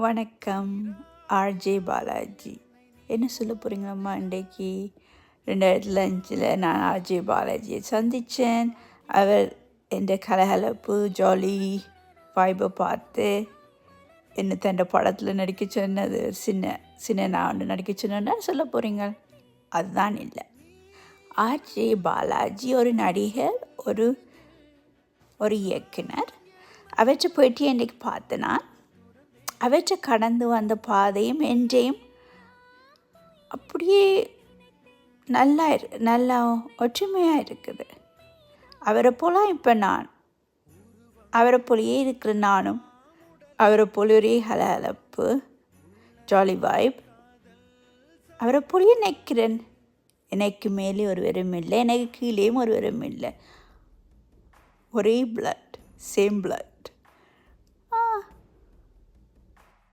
வணக்கம். ஆர்ஜே பாலாஜி. என்ன சொல்ல போகிறீங்களம்மா? இன்றைக்கு 2005 நான் ஆர்ஜே பாலாஜியை சந்தித்தேன். அவர் என்ற கலகலப்பு ஜாலி வைபை பார்த்து என்ன தன் படத்தில் நடிக்க சொன்னது சின்ன நான் ஒன்று நடிக்க சொன்னேன்னா சொல்ல போகிறீங்க. அதுதான் இல்லை. ஆர்ஜே பாலாஜி ஒரு நடிகர், ஒரு இயக்குனர். அவற்றை போயிட்டு இன்றைக்கு பார்த்தேன்னா அவற்றை கடந்து வந்த பாதையும் என்றையும் அப்படியே நல்லா ஒற்றுமையாக இருக்குது. அவரை போல இப்போ அவரை போலயே இருக்கிற நானும் அவரை போல ஒரே ஹலஹலப்பு ஜாலி வைப் அவரை போலயே நிற்கிறேன். எனக்கு மேலே ஒருவரும் இல்லை, எனக்கு கீழேயும் ஒருவரும் இல்லை. ஒரே பிளட், சேம் பிளட்.